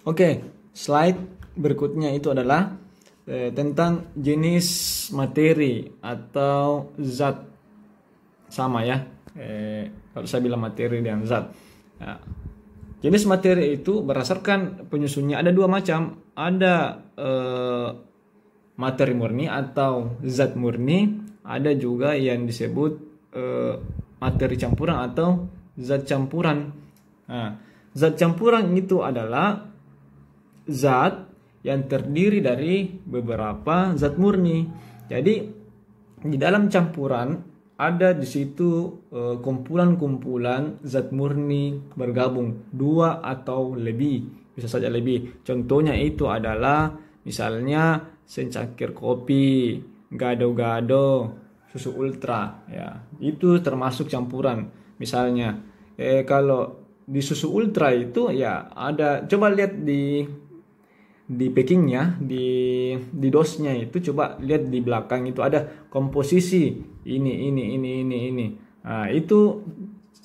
Oke, slide berikutnya itu adalah tentang jenis materi atau zat, sama ya. Kalau saya bilang materi dan zat. Nah, jenis materi itu berdasarkan penyusunnya ada dua macam. Ada materi murni atau zat murni. Ada juga yang disebut materi campuran atau zat campuran. Nah, zat campuran itu adalah zat yang terdiri dari beberapa zat murni. Jadi di dalam campuran ada di situ kumpulan-kumpulan zat murni bergabung, dua atau lebih, bisa saja lebih. Contohnya itu adalah misalnya secangkir kopi, gado-gado, susu ultra, ya itu termasuk campuran. Misalnya kalau di susu ultra itu ya ada, coba lihat di packingnya, di dosnya itu, coba lihat di belakang itu ada komposisi ini. Nah, itu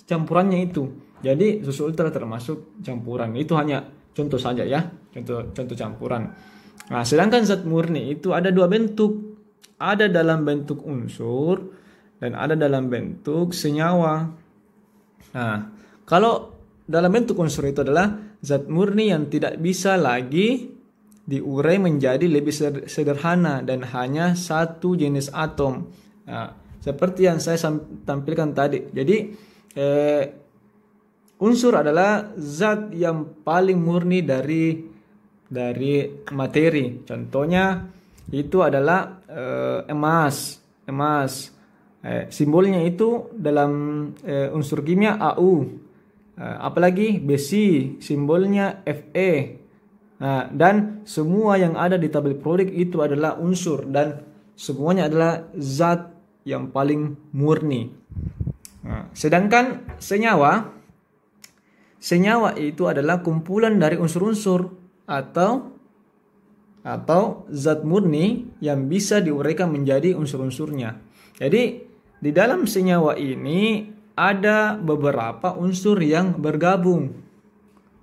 campurannya itu. Jadi susu ultra termasuk campuran. Itu hanya contoh saja ya, contoh campuran. Nah, sedangkan zat murni itu ada dua bentuk. Ada dalam bentuk unsur dan ada dalam bentuk senyawa. Nah, kalau dalam bentuk unsur itu adalah zat murni yang tidak bisa lagi diurai menjadi lebih sederhana dan hanya satu jenis atom. Nah, seperti yang saya tampilkan tadi. Jadi unsur adalah zat yang paling murni dari materi. Contohnya itu adalah emas. Simbolnya itu dalam unsur kimia AU. Apalagi besi, simbolnya Fe. Nah, dan semua yang ada di tabel periode itu adalah unsur dan semuanya adalah zat yang paling murni. Nah, sedangkan senyawa itu adalah kumpulan dari unsur-unsur atau zat murni yang bisa diuraikan menjadi unsur-unsurnya. Jadi di dalam senyawa ini ada beberapa unsur yang bergabung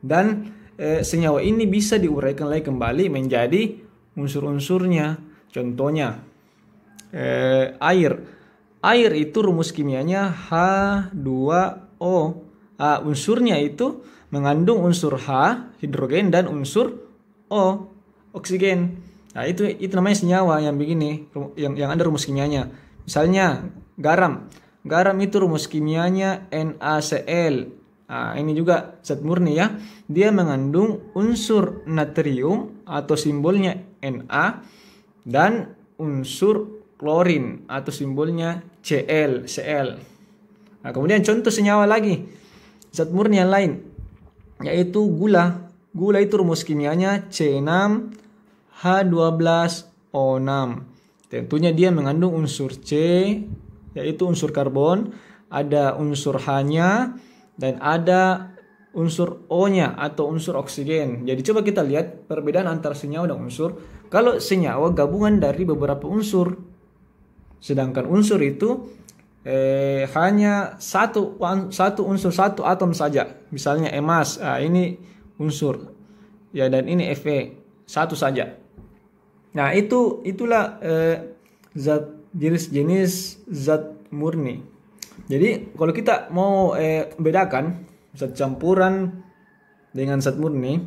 dan senyawa ini bisa diuraikan lagi kembali menjadi unsur-unsurnya. Contohnya air. Air itu rumus kimianya H2O. Unsurnya itu mengandung unsur H, hidrogen, dan unsur O, oksigen. Nah, itu namanya senyawa yang begini, yang ada rumus kimianya. Misalnya garam. Garam itu rumus kimianya NaCl. Nah, ini juga zat murni ya. Dia mengandung unsur natrium atau simbolnya Na dan unsur klorin atau simbolnya Cl. Nah, kemudian contoh senyawa lagi, zat murni yang lain, yaitu gula. Gula itu rumus kimianya C6H12O6. Tentunya dia mengandung unsur C, yaitu unsur karbon, ada unsur H-nya, dan ada unsur O-nya atau unsur oksigen. Jadi coba kita lihat perbedaan antara senyawa dan unsur. Kalau senyawa gabungan dari beberapa unsur, sedangkan unsur itu hanya satu unsur, satu atom saja. Misalnya emas, ini unsur ya, dan ini Fe, satu saja. Nah, itulah jenis zat murni. Jadi kalau kita mau bedakan zat campuran dengan zat murni,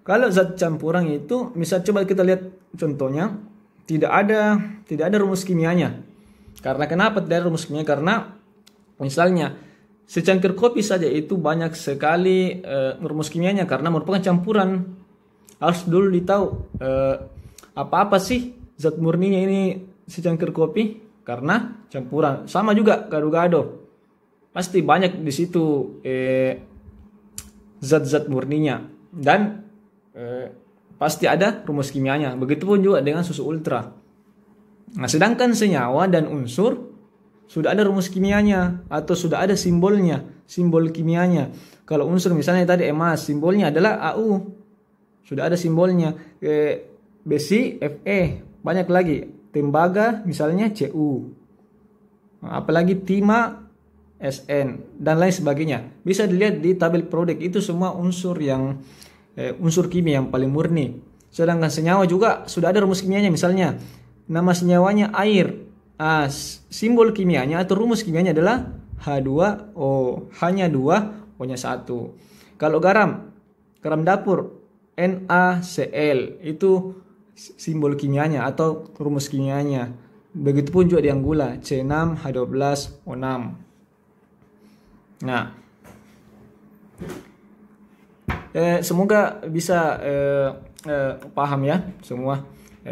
kalau zat campuran itu misal coba kita lihat contohnya, tidak ada rumus kimianya. Karena kenapa tidak ada rumus kimia? Karena misalnya secangkir kopi saja itu banyak sekali rumus kimianya karena merupakan campuran. Harus dulu ditahu apa sih zat murninya ini secangkir kopi, karena campuran. Sama juga gado-gado, pasti banyak di situ zat-zat murninya dan pasti ada rumus kimianya. Begitupun juga dengan susu ultra. Nah, sedangkan senyawa dan unsur sudah ada rumus kimianya atau sudah ada simbolnya, simbol kimianya. Kalau unsur misalnya tadi emas, simbolnya adalah AU, sudah ada simbolnya. Besi Fe, banyak lagi. Tembaga misalnya Cu, apalagi timah Sn, dan lain sebagainya. Bisa dilihat di tabel periode, itu semua unsur yang unsur kimia yang paling murni. Sedangkan senyawa juga sudah ada rumus kimianya, misalnya nama senyawanya air. Simbol kimianya atau rumus kimianya adalah H2O, hanya 2, O-nya 1. Kalau garam dapur NaCl, itu simbol kimianya atau rumus kimianya. Begitupun juga yang gula C6H12O6. Nah, semoga bisa paham ya semua.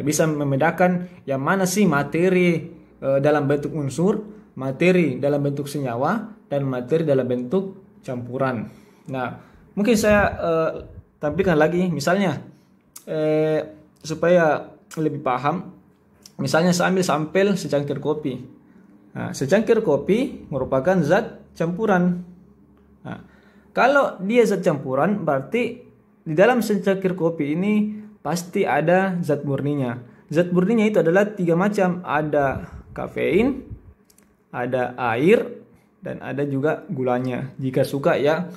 Bisa membedakan yang mana sih materi dalam bentuk unsur, materi dalam bentuk senyawa, dan materi dalam bentuk campuran. Nah, mungkin saya tampilkan lagi misalnya supaya lebih paham. Misalnya saya ambil sampel secangkir kopi. Nah, secangkir kopi merupakan zat campuran. Nah, kalau dia zat campuran, berarti di dalam secangkir kopi ini pasti ada zat murninya. Zat murninya itu adalah 3 macam. Ada kafein, ada air, dan ada juga gulanya. Jika suka ya,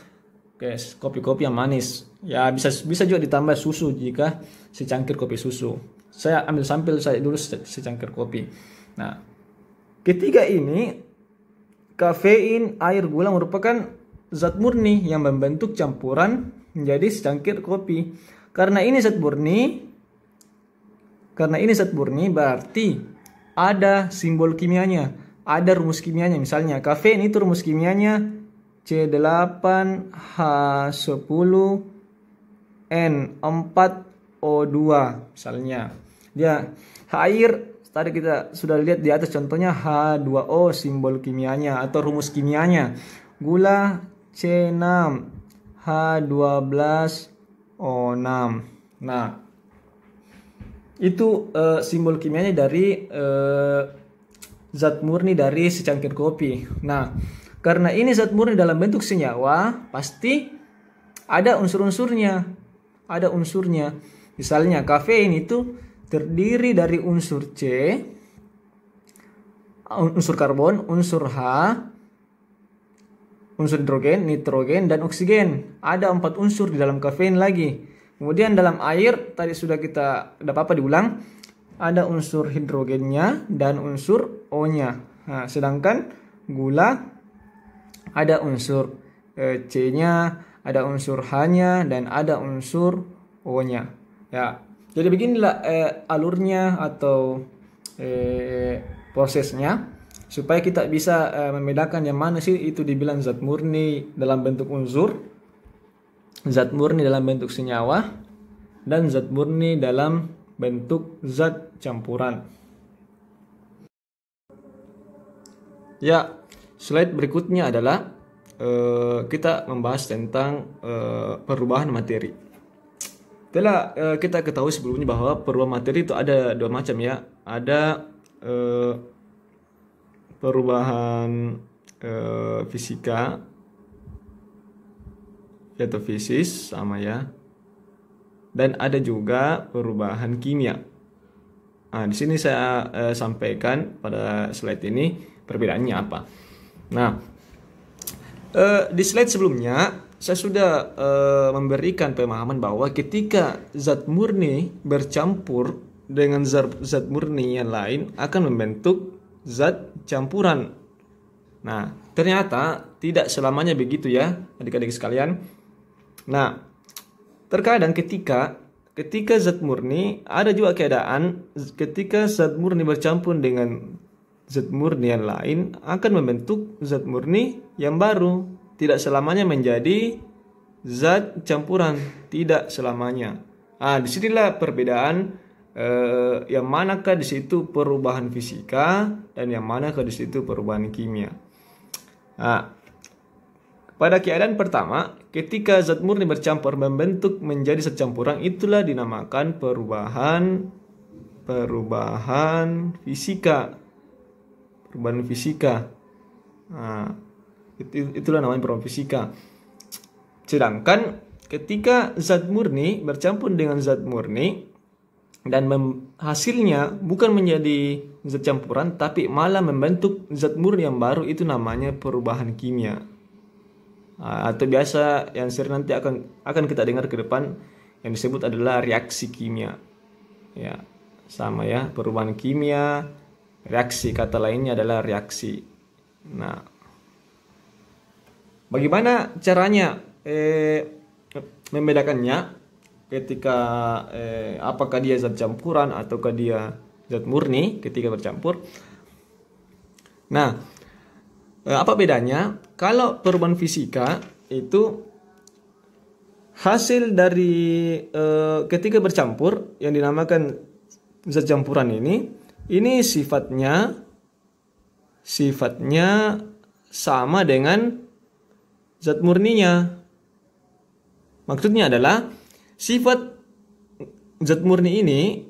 guys, kopi-kopi yang manis. Ya bisa juga ditambah susu jika secangkir kopi susu. Saya ambil sampel saya dulu secangkir kopi. Nah, ketiga ini kafein, air, gula merupakan zat murni yang membentuk campuran menjadi secangkir kopi. Karena ini zat murni, berarti ada simbol kimianya, ada rumus kimianya. Misalnya kafein itu rumus kimianya C8H10N4O2 misalnya. Dia air tadi kita sudah lihat di atas contohnya H2O simbol kimianya atau rumus kimianya. Gula C6H12O6. Nah, itu simbol kimianya dari zat murni dari secangkir kopi. Nah, karena ini zat murni dalam bentuk senyawa, pasti ada unsur-unsurnya. Ada unsurnya. Misalnya kafein itu terdiri dari unsur C, unsur karbon, unsur H, unsur hidrogen, nitrogen, dan oksigen. Ada 4 unsur di dalam kafein lagi. Kemudian dalam air, tadi sudah kita, tidak apa-apa diulang, ada unsur hidrogennya dan unsur O-nya. Nah, sedangkan gula ada unsur C-nya, ada unsur H-nya, dan ada unsur O-nya. Ya, jadi beginilah alurnya atau prosesnya supaya kita bisa membedakan yang mana sih itu dibilang zat murni dalam bentuk unsur, zat murni dalam bentuk senyawa, dan zat murni dalam bentuk zat campuran. Ya, slide berikutnya adalah kita membahas tentang perubahan materi. Telah kita ketahui sebelumnya bahwa perubahan materi itu ada 2 macam ya. Ada perubahan fisika atau fisis sama ya. Dan ada juga perubahan kimia. Nah, di sini saya sampaikan pada slide ini perbedaannya apa. Nah, di slide sebelumnya saya sudah memberikan pemahaman bahwa ketika zat murni bercampur dengan zat murni yang lain akan membentuk zat campuran. Nah, ternyata tidak selamanya begitu ya, adik-adik sekalian. Nah, terkadang ketika zat murni, ada juga keadaan ketika zat murni bercampur dengan zat murni yang lain akan membentuk zat murni yang baru. Tidak selamanya menjadi zat campuran, tidak selamanya. Disinilah perbedaan yang manakah di situ perubahan fisika dan yang manakah di situ perubahan kimia. Pada keadaan pertama, ketika zat murni bercampur membentuk menjadi zat campuran, itulah dinamakan perubahan fisika. Perubahan fisika. Itulah namanya perubahan fisika. Sedangkan ketika zat murni bercampur dengan zat murni dan hasilnya bukan menjadi zat campuran tapi malah membentuk zat murni yang baru, itu namanya perubahan kimia. Atau biasa yang sering nanti akan kita dengar ke depan yang disebut adalah reaksi kimia. Ya, sama ya, perubahan kimia, reaksi, kata lainnya adalah reaksi. Nah, bagaimana caranya membedakannya ketika apakah dia zat campuran ataukah dia zat murni ketika bercampur? Nah, apa bedanya? Kalau perubahan fisika itu hasil dari ketika bercampur yang dinamakan zat campuran ini sifatnya sama dengan zat murninya. Maksudnya adalah sifat zat murni ini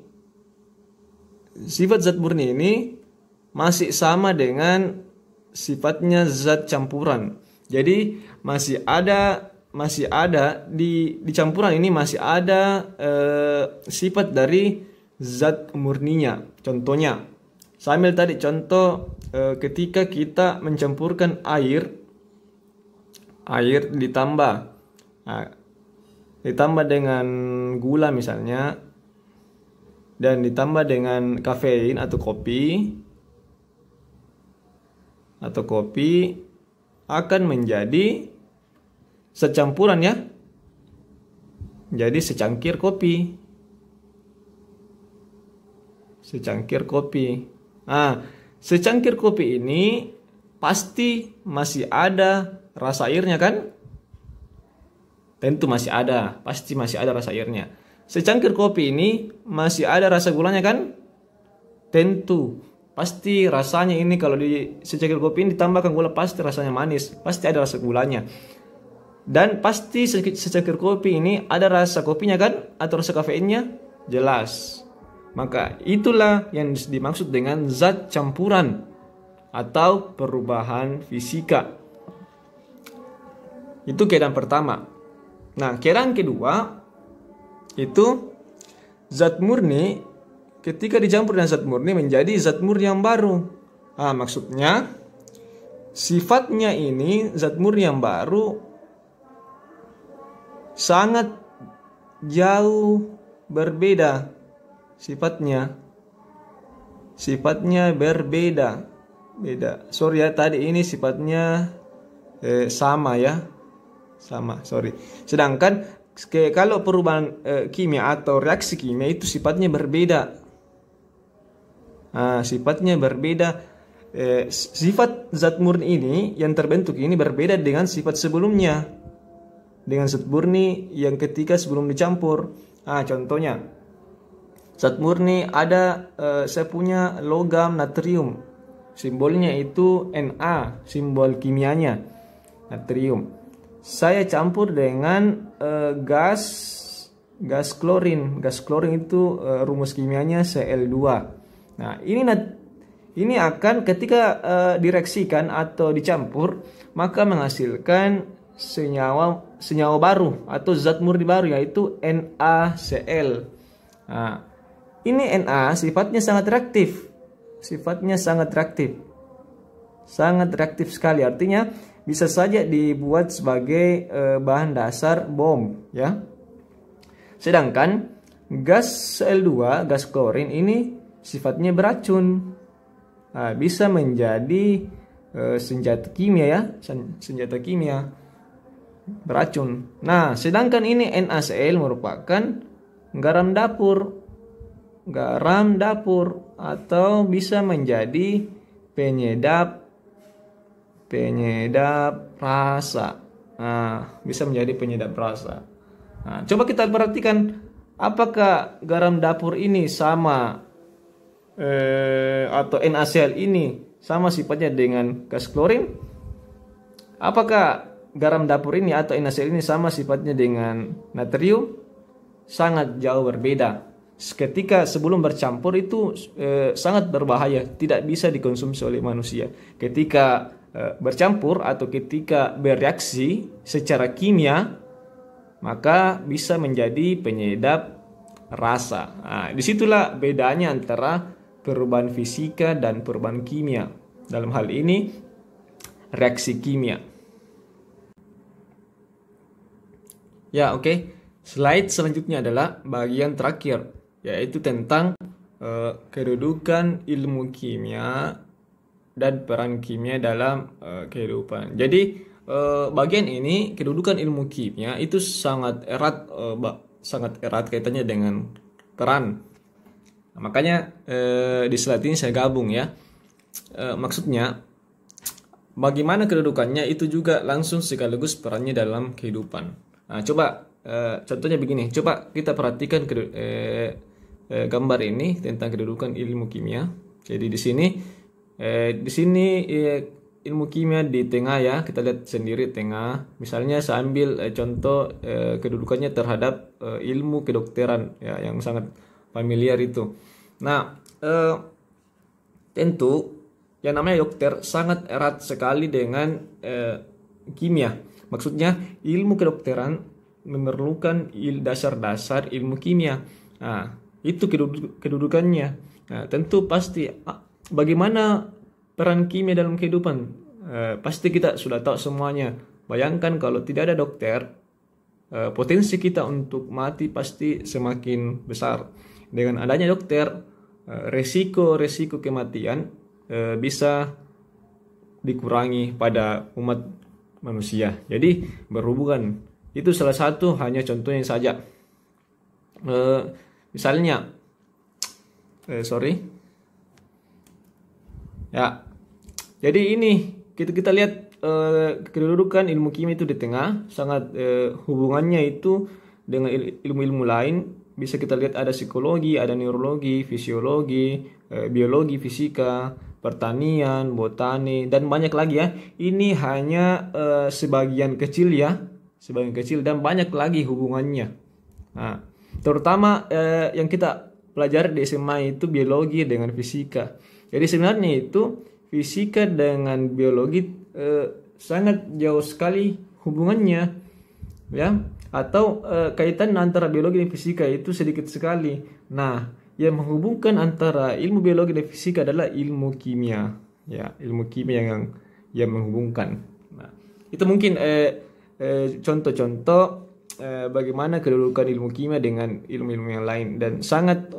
masih sama dengan sifatnya zat campuran. Jadi masih ada di campuran ini masih ada sifat dari zat murninya. Contohnya, saya ambil tadi contoh ketika kita mencampurkan air ditambah dengan gula misalnya, dan ditambah dengan kafein atau kopi akan menjadi secampuran ya. Jadi secangkir kopi. Secangkir kopi ini pasti masih ada rasa airnya kan? Tentu masih ada, pasti masih ada rasa airnya. Secangkir kopi ini masih ada rasa gulanya kan? Tentu. Pasti rasanya ini kalau di secangkir kopi ini ditambahkan gula pasti rasanya manis, pasti ada rasa gulanya. Dan pasti secangkir kopi ini ada rasa kopinya kan? Atau rasa kafeinnya? Jelas. Maka itulah yang dimaksud dengan zat campuran atau perubahan fisika. Itu keadaan pertama. Nah, keadaan kedua itu zat murni ketika dicampur dengan zat murni menjadi zat murni yang baru. Maksudnya sifatnya ini zat murni yang baru sangat jauh berbeda sifatnya berbeda. Sorry ya, tadi ini sifatnya sama ya. Sorry. Sedangkan kalau perubahan kimia atau reaksi kimia itu sifatnya berbeda. Sifatnya berbeda. Sifat zat murni ini yang terbentuk ini berbeda dengan sifat sebelumnya, dengan zat murni yang ketika sebelum dicampur. Contohnya, zat murni ada saya punya logam natrium, simbolnya itu Na, simbol kimianya natrium. Saya campur dengan gas klorin. Gas klorin itu rumus kimianya Cl2. Nah, ini akan ketika direaksikan atau dicampur maka menghasilkan senyawa baru atau zat murni baru, yaitu NaCl. Nah, ini Na sifatnya sangat reaktif. Sangat reaktif sekali, artinya bisa saja dibuat sebagai bahan dasar bom ya. Sedangkan gas Cl2, gas klorin ini sifatnya beracun. Bisa menjadi senjata kimia ya, senjata kimia beracun. Nah, sedangkan ini NaCl merupakan garam dapur atau bisa menjadi penyedap rasa. Bisa menjadi penyedap rasa. Coba kita perhatikan, apakah garam dapur ini sama atau NaCl ini sama sifatnya dengan gas klorin? Apakah garam dapur ini atau NaCl ini sama sifatnya dengan natrium? Sangat jauh berbeda. Ketika sebelum bercampur itu sangat berbahaya, tidak bisa dikonsumsi oleh manusia. Ketika bercampur atau ketika bereaksi secara kimia, maka bisa menjadi penyedap rasa. Disitulah bedanya antara perubahan fisika dan perubahan kimia. Dalam hal ini reaksi kimia. Ya, oke. Slide selanjutnya adalah bagian terakhir, yaitu tentang kedudukan ilmu kimia dan peran kimia dalam kehidupan. Jadi bagian ini, kedudukan ilmu kimia itu sangat erat, sangat erat kaitannya dengan peran. Nah, makanya di slide ini saya gabung ya. Maksudnya bagaimana kedudukannya itu juga langsung sekaligus perannya dalam kehidupan. Nah, coba contohnya begini, coba kita perhatikan gambar ini tentang kedudukan ilmu kimia. Jadi di sini ilmu kimia di tengah ya, kita lihat sendiri tengah. Misalnya saya ambil contoh kedudukannya terhadap ilmu kedokteran ya, yang sangat familiar itu. Nah, tentu yang namanya dokter sangat erat sekali dengan kimia. Maksudnya ilmu kedokteran memerlukan dasar-dasar ilmu kimia. Nah, itu kedudukannya. Nah, tentu pasti bagaimana peran kimia dalam kehidupan. Pasti kita sudah tahu semuanya. Bayangkan kalau tidak ada dokter, potensi kita untuk mati pasti semakin besar. Dengan adanya dokter, resiko kematian bisa dikurangi pada umat manusia. Jadi berhubungan. Itu salah satu hanya contohnya saja. Misalnya, ya. Jadi ini kita lihat kedudukan ilmu kimia itu di tengah, sangat hubungannya itu dengan ilmu-ilmu lain. Bisa kita lihat ada psikologi, ada neurologi, fisiologi, biologi, fisika, pertanian, botani, dan banyak lagi ya. Ini hanya sebagian kecil ya, sebagian kecil, dan banyak lagi hubungannya. Nah, terutama yang kita pelajari di SMA itu biologi dengan fisika. Jadi sebenarnya itu fisika dengan biologi sangat jauh sekali hubungannya, ya. Atau kaitan antara biologi dan fisika itu sedikit sekali. Nah, yang menghubungkan antara ilmu biologi dan fisika adalah ilmu kimia, ya, ilmu kimia yang menghubungkan. Nah, itu mungkin contoh-contoh bagaimana kedudukan ilmu kimia dengan ilmu-ilmu yang lain, dan sangat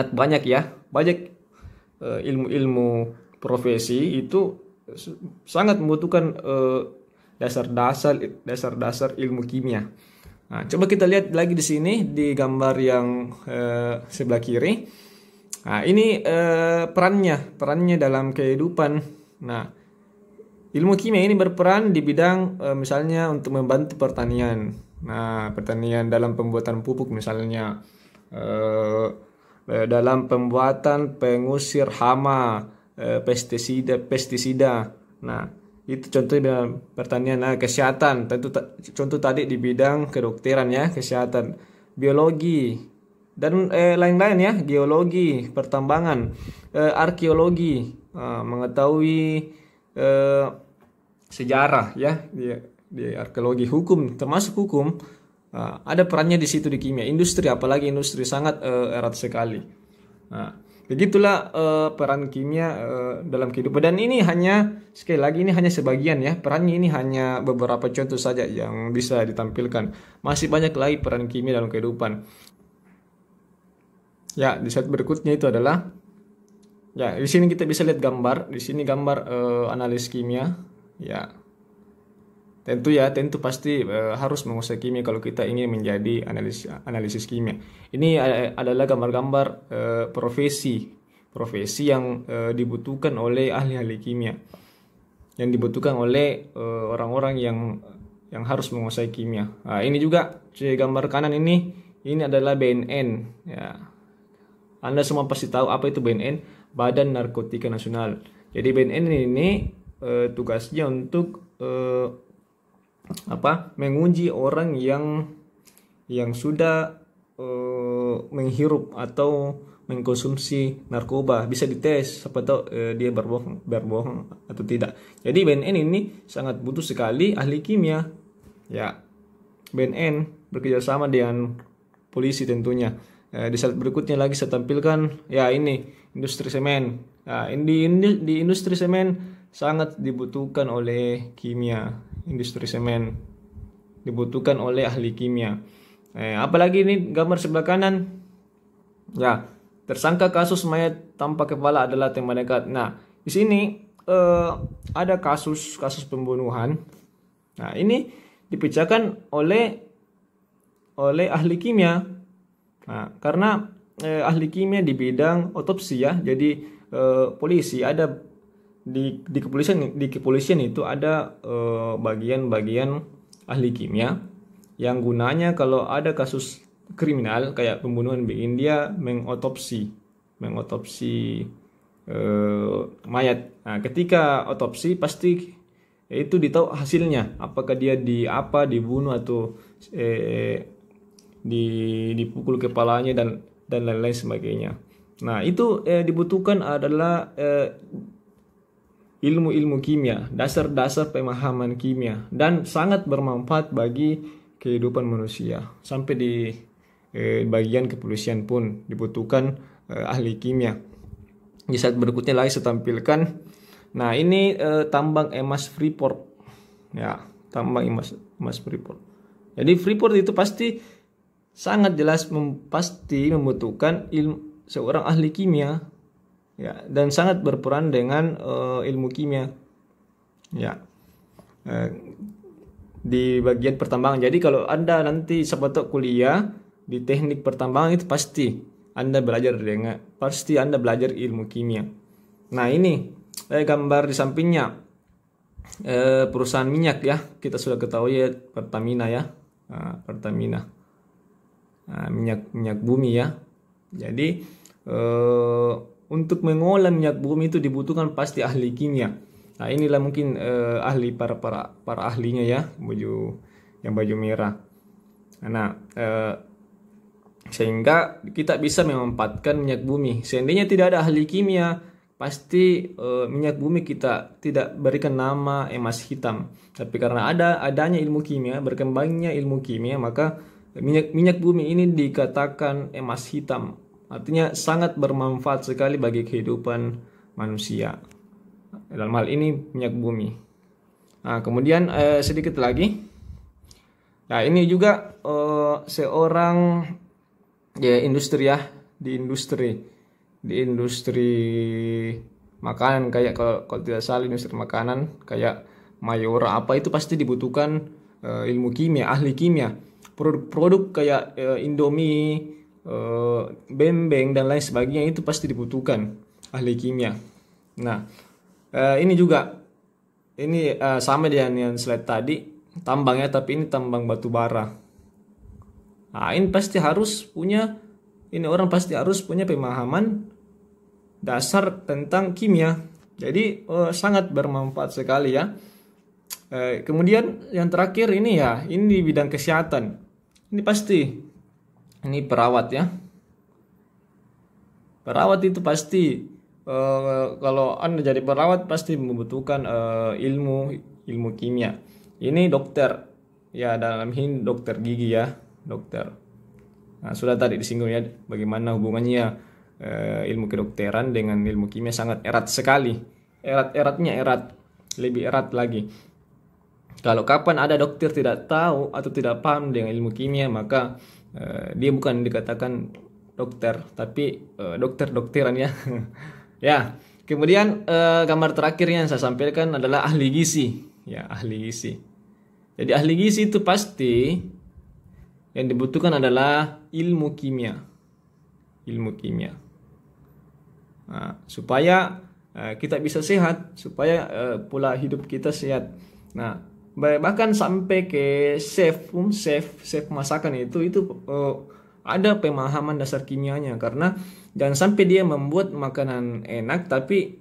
banyak ya, banyak ilmu-ilmu profesi itu sangat membutuhkan dasar-dasar ilmu kimia. Nah, coba kita lihat lagi di sini di gambar yang sebelah kiri. Nah, ini perannya dalam kehidupan. Nah, ilmu kimia ini berperan di bidang misalnya untuk membantu pertanian. Nah, pertanian dalam pembuatan pupuk misalnya, dalam pembuatan pengusir hama, pestisida. Nah, itu contohnya dalam pertanian. Nah, kesehatan tentu contoh tadi di bidang kedokteran ya, kesehatan, biologi, dan lain-lain ya, geologi, pertambangan, arkeologi, mengetahui sejarah ya, di arkeologi, hukum, termasuk hukum, ada perannya di situ di kimia. Industri, apalagi industri sangat erat sekali. Nah, begitulah peran kimia dalam kehidupan. Dan ini hanya, sekali lagi, ini hanya sebagian ya, perannya ini hanya beberapa contoh saja yang bisa ditampilkan. Masih banyak lagi peran kimia dalam kehidupan. Ya, di slide berikutnya itu adalah, ya, di sini kita bisa lihat gambar. Di sini gambar analis kimia. Ya, tentu pasti harus menguasai kimia kalau kita ingin menjadi analisis kimia. Ini adalah gambar-gambar profesi yang dibutuhkan oleh ahli-ahli kimia, yang dibutuhkan oleh orang-orang yang harus menguasai kimia. Nah, ini juga gambar kanan ini adalah BNN. Ya, Anda semua pasti tahu apa itu BNN, Badan Narkotika Nasional. Jadi BNN ini tugasnya untuk menguji orang yang sudah menghirup atau mengkonsumsi narkoba. Bisa dites siapa tahu dia berbohong atau tidak. Jadi BNN ini sangat butuh sekali ahli kimia. Ya, BNN bekerjasama dengan polisi tentunya. Di slide berikutnya lagi saya tampilkan, ya, ini industri semen. Nah, di industri semen sangat dibutuhkan oleh kimia, industri semen. dibutuhkan oleh ahli kimia. Apalagi ini gambar sebelah kanan. Ya, tersangka kasus mayat tanpa kepala adalah teman dekat. Nah, di sini ada kasus pembunuhan. Nah, ini dipecahkan oleh ahli kimia. Nah, karena ahli kimia di bidang otopsi ya. Jadi polisi ada di kepolisian itu ada bagian-bagian ahli kimia yang gunanya kalau ada kasus kriminal kayak pembunuhan bikin dia mengotopsi mayat. Nah, ketika otopsi pasti itu ditahu hasilnya apakah dia dibunuh atau dipukul kepalanya dan lain-lain sebagainya. Nah, itu dibutuhkan adalah ilmu-ilmu kimia, dasar-dasar pemahaman kimia, dan sangat bermanfaat bagi kehidupan manusia. Sampai di bagian kepolisian pun dibutuhkan ahli kimia. Di saat berikutnya lagi saya tampilkan. Nah, ini tambang emas Freeport. Ya, tambang emas Freeport. Jadi Freeport itu pasti sangat jelas pasti membutuhkan seorang ahli kimia. Ya, dan sangat berperan dengan ilmu kimia. Ya. Di bagian pertambangan. Jadi kalau Anda nanti sebatok kuliah di teknik pertambangan itu pasti Anda belajar ilmu kimia. Nah, ini gambar di sampingnya perusahaan minyak ya. Kita sudah ketahui ya, Pertamina ya. Pertamina. Minyak bumi ya. Jadi untuk mengolah minyak bumi itu dibutuhkan pasti ahli kimia. Nah, inilah mungkin ahli para ahlinya ya, baju merah. Nah, sehingga kita bisa memanfaatkan minyak bumi. Seandainya tidak ada ahli kimia, pasti minyak bumi kita tidak berikan nama emas hitam. Tapi karena adanya ilmu kimia, berkembangnya ilmu kimia, maka minyak bumi ini dikatakan emas hitam. Artinya sangat bermanfaat sekali bagi kehidupan manusia. Dalam hal ini minyak bumi. Nah, kemudian sedikit lagi. Nah, ini juga seorang ya industri ya, di industri makanan kayak kalau tidak salah industri makanan kayak Mayora apa itu pasti dibutuhkan ilmu kimia, ahli kimia. Produk-produk kayak Indomie, bembeng dan lain sebagainya itu pasti dibutuhkan ahli kimia. Nah, ini juga sama dengan slide tadi tambang ya, tapi ini tambang batu bara. Nah, ini orang pasti harus punya pemahaman dasar tentang kimia. Jadi sangat bermanfaat sekali ya. Kemudian yang terakhir ini di bidang kesehatan. Ini perawat ya. Perawat itu pasti kalau Anda jadi perawat pasti membutuhkan ilmu kimia. Ini dokter ya, dalam ini dokter gigi ya, dokter. Nah, sudah tadi disinggung ya bagaimana hubungannya ilmu kedokteran dengan ilmu kimia sangat erat sekali. Lebih erat lagi. Kalau kapan ada dokter tidak tahu atau tidak paham dengan ilmu kimia, maka dia bukan dikatakan dokter, tapi dokteran ya. Ya, kemudian gambar terakhir yang saya sampaikan adalah ahli gizi. Ya, ahli gizi. Jadi ahli gizi itu pasti yang dibutuhkan adalah ilmu kimia. Nah, supaya kita bisa sehat, supaya pola hidup kita sehat. Nah, bahkan sampai ke chef masakan itu ada pemahaman dasar kimianya, karena jangan sampai dia membuat makanan enak tapi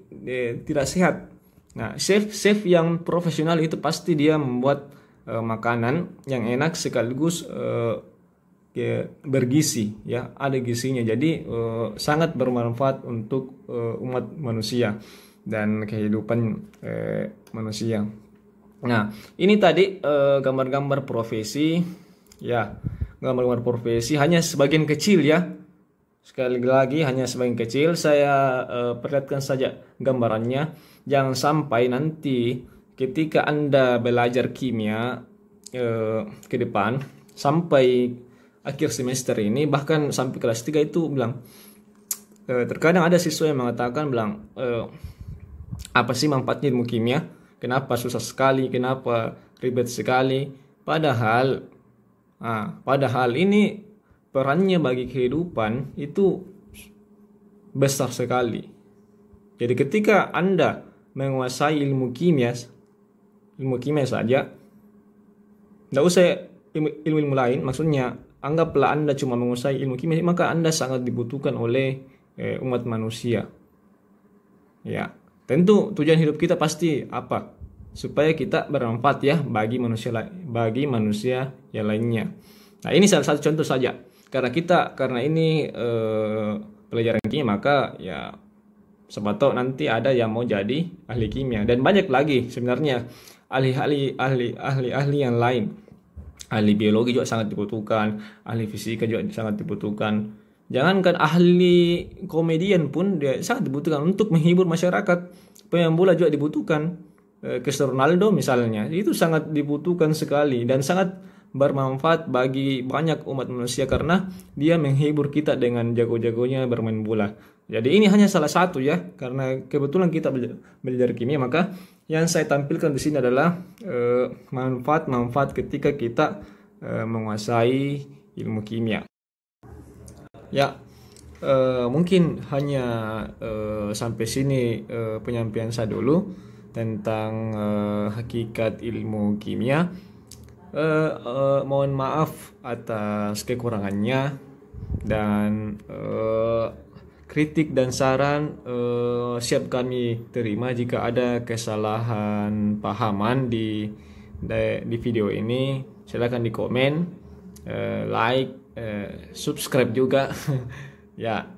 tidak sehat. Nah, chef yang profesional itu pasti dia membuat makanan yang enak sekaligus bergizi ya, ada gizinya. Jadi sangat bermanfaat untuk umat manusia dan kehidupan manusia. Nah, ini tadi gambar-gambar profesi ya, gambar-gambar profesi hanya sebagian kecil ya. Sekali lagi hanya sebagian kecil, saya perlihatkan saja gambarannya. Jangan sampai nanti ketika Anda belajar kimia ke depan sampai akhir semester ini, bahkan sampai kelas 3 itu bilang, terkadang ada siswa yang mengatakan bilang, apa sih manfaatnya ilmu kimia? Kenapa susah sekali? Kenapa ribet sekali? Padahal ini perannya bagi kehidupan itu besar sekali. Jadi ketika Anda menguasai ilmu kimia saja, tidak usah ilmu lain, maksudnya anggaplah Anda cuma menguasai ilmu kimia, maka Anda sangat dibutuhkan oleh umat manusia. Ya, tentu tujuan hidup kita pasti apa? Supaya kita bermanfaat ya bagi manusia yang lainnya. Nah, ini salah satu contoh saja. Karena ini pelajaran kimia, maka ya siapa tahu nanti ada yang mau jadi ahli kimia, dan banyak lagi sebenarnya ahli yang lain. Ahli biologi juga sangat dibutuhkan, ahli fisika juga sangat dibutuhkan. Jangankan ahli komedian pun dia sangat dibutuhkan untuk menghibur masyarakat. Pemain bola juga dibutuhkan. Cristiano Ronaldo misalnya, itu sangat dibutuhkan sekali dan sangat bermanfaat bagi banyak umat manusia karena dia menghibur kita dengan jago-jagonya bermain bola. Jadi ini hanya salah satu ya, karena kebetulan kita belajar kimia, maka yang saya tampilkan di sini adalah manfaat-manfaat ketika kita menguasai ilmu kimia. Ya, mungkin hanya sampai sini penyampaian saya dulu tentang hakikat ilmu kimia. Mohon maaf atas kekurangannya, dan kritik dan saran siap kami terima. Jika ada kesalahan pahaman di video ini, silakan di komen, like, subscribe juga. Ya,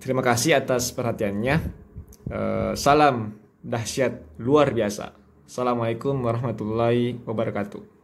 terima kasih atas perhatiannya. Salam dahsyat luar biasa. Assalamualaikum warahmatullahi wabarakatuh.